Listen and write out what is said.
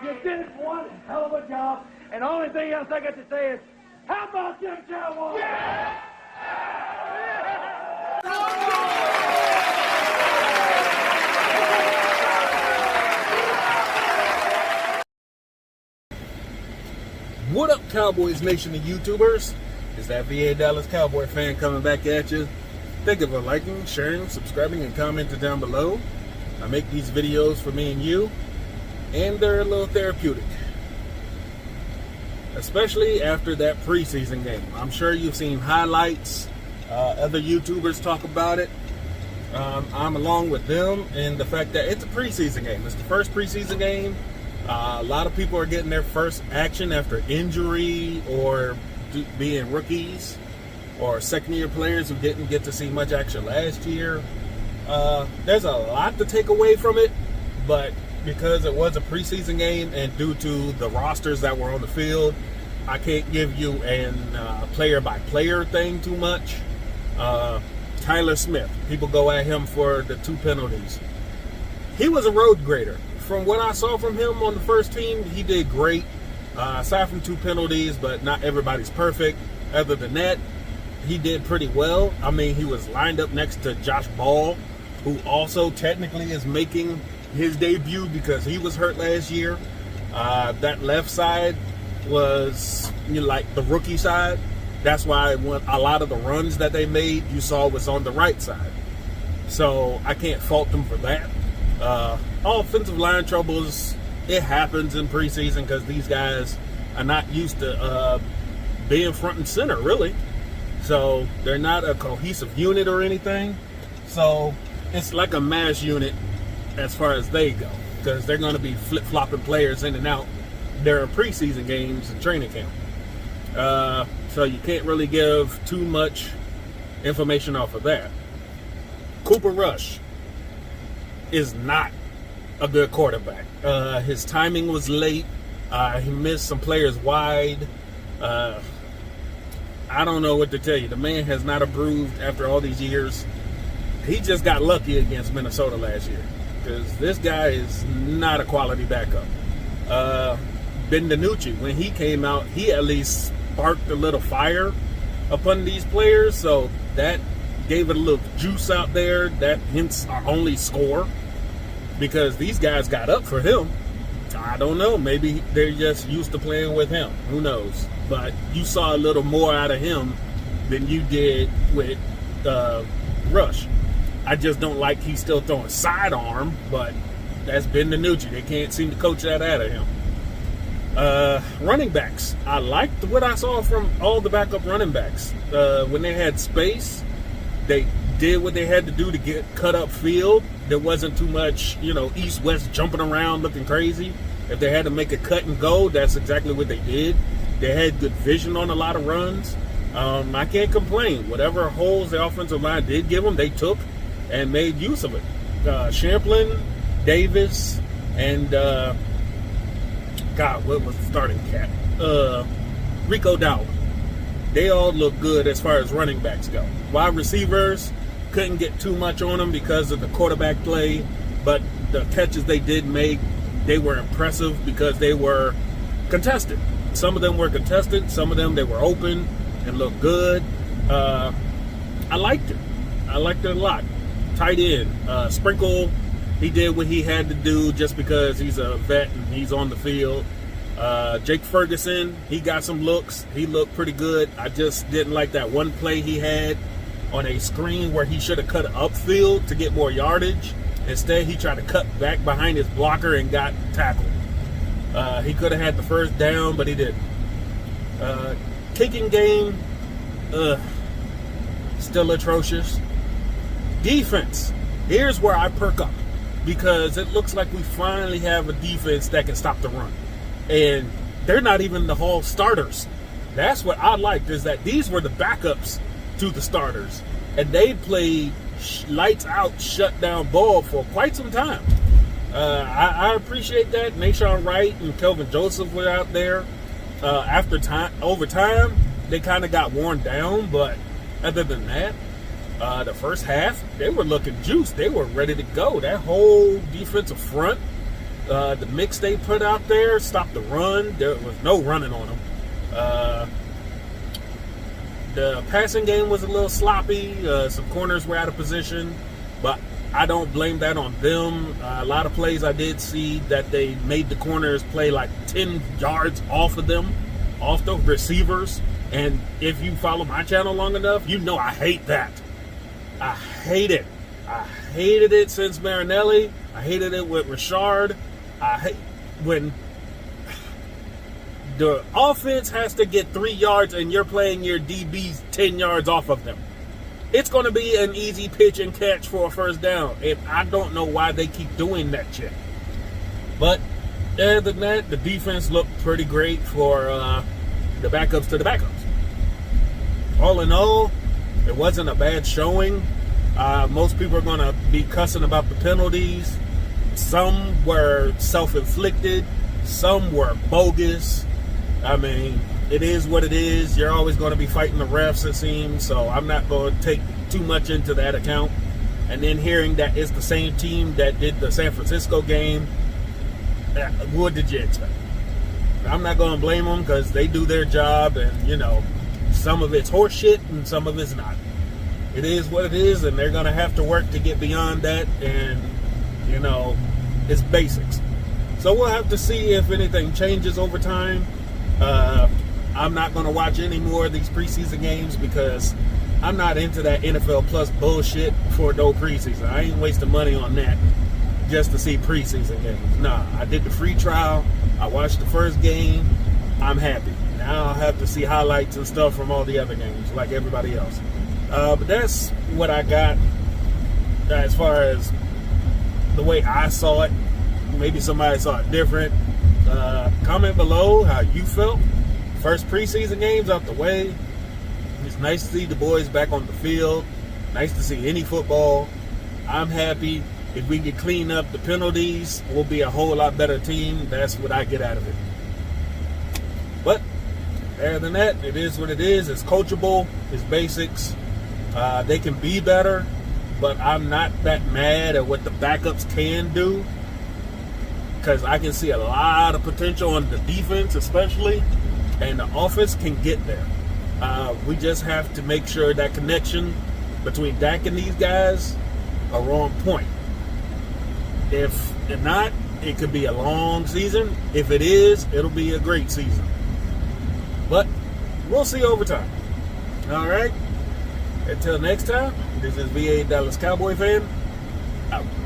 You did one hell of a job, and the only thing else I got to say is, how about them Cowboys? Yeah! What up, Cowboys Nation and YouTubers? It's that VA Dallas Cowboy fan coming back at you. Think of liking, sharing, subscribing, and commenting down below. I make these videos for me and you, and they're a little therapeutic. Especially after that preseason game. I'm sure you've seen highlights, other YouTubers talk about it. I'm along with them in the fact that it's a preseason game. It's the first preseason game. A lot of people are getting their first action after injury or being rookies or second-year players who didn't get to see much action last year. There's a lot to take away from it, but because it was a preseason game and due to the rosters that were on the field, I can't give you a player-by-player thing too much. Tyler Smith, people go at him for the 2 penalties. He was a road grader. From what I saw from him on the first team, he did great. Aside from 2 penalties, but not everybody's perfect. Other than that, he did pretty well. I mean, he was lined up next to Josh Ball, who also technically is making his debut because he was hurt last year. That left side was like the rookie side. That's why a lot of the runs that they made, you saw was on the right side. So I can't fault them for that. Offensive line troubles, it happens in preseason because these guys are not used to being front and center, really. So they're not a cohesive unit or anything. So it's like a mass unit as far as they go, because they're going to be flip-flopping players in and out during preseason games and training camp. So you can't really give too much information off of that. Cooper Rush is not a good quarterback. His timing was late. He missed some players wide. I don't know what to tell you. The man has not improved after all these years. He just got lucky against Minnesota last year, because this guy is not a quality backup. Ben DiNucci, when he came out, he at least sparked a little fire upon these players, so that gave it a little juice out there. That hence our only score, because these guys got up for him. I don't know, maybe they're just used to playing with him, who knows, but you saw a little more out of him than you did with Rush. I just don't like he's still throwing sidearm, but that's Ben DiNucci. They can't seem to coach that out of him. Running backs, I liked what I saw from all the backup running backs. When they had space, they did what they had to do to get cut up field. There wasn't too much, east-west jumping around looking crazy. If they had to make a cut and go, that's exactly what they did. They had good vision on a lot of runs. I can't complain. Whatever holes the offensive line did give them, they took and made use of it. Champlin, Davis, and what was the starting cat? Rico Dowd. They all look good as far as running backs go. Wide receivers, couldn't get too much on them because of the quarterback play, but the catches they did make, they were impressive because they were contested. Some of them were contested, some of them they were open and looked good. I liked it. I liked it a lot. Tight end, Sprinkle, he did what he had to do just because he's a vet and he's on the field. Jake Ferguson, he got some looks. He looked pretty good. I just didn't like that one play he had on a screen where he should have cut upfield to get more yardage. Instead, he tried to cut back behind his blocker and got tackled. He could have had the first down, but he didn't. Kicking game, still atrocious. Defense, here's where I perk up, because it looks like we finally have a defense that can stop the run. And they're not even the whole starters. That's what I liked, is that these were the backups to the starters. And they played lights out, shut down ball for quite some time. I appreciate that. Nashawn Wright and Kelvin Joseph were out there. Over time, they kind of got worn down, but other than that, the first half, they were looking juiced. They were ready to go. That whole defensive front The mix they put out there stopped the run. There was no running on them. The passing game was a little sloppy. Some corners were out of position, but I don't blame that on them. A lot of plays I did see that they made the corners play like 10 yards off of them, off the receivers. And if you follow my channel long enough, you know I hate that. I hate it. I hated it since Marinelli. I hated it with Richard. I hate when the offense has to get 3 yards and you're playing your DBs 10 yards off of them. It's going to be an easy pitch and catch for a first down. And I don't know why they keep doing that shit. But other than that, the defense looked pretty great for the backups to the backups. All in all, it wasn't a bad showing. Most people are going to be cussing about the penalties. Some were self-inflicted. Some were bogus. I mean, it is what it is. You're always going to be fighting the refs, it seems. So I'm not going to take too much into that account. And then hearing that it's the same team that did the San Francisco game, what did you expect? I'm not going to blame them because they do their job. And, you know, some of it's horse shit and some of it's not. It is what it is, and they're going to have to work to get beyond that. And, you know, it's basics. So we'll have to see if anything changes over time. I'm not going to watch any more of these preseason games because I'm not into that NFL Plus bullshit for no preseason. I ain't wasting money on that just to see preseason games. Nah, I did the free trial. I watched the first game. I'm happy. Now I'll have to see highlights and stuff from all the other games like everybody else. But that's what I got as far as the way I saw it. Maybe somebody saw it different. Comment below how you felt. First preseason games out the way. It's nice to see the boys back on the field. Nice to see any football. I'm happy. If we can clean up the penalties, we'll be a whole lot better team. That's what I get out of it. But other than that, it is what it is. It's coachable. It's basics. They can be better, but I'm not that mad at what the backups can do because I can see a lot of potential on the defense especially, and the offense can get there. We just have to make sure that connection between Dak and these guys are on point. If not, it could be a long season. If it is, it'll be a great season. But we'll see over time. All right. Until next time, this is VA Dallas Cowboy fan.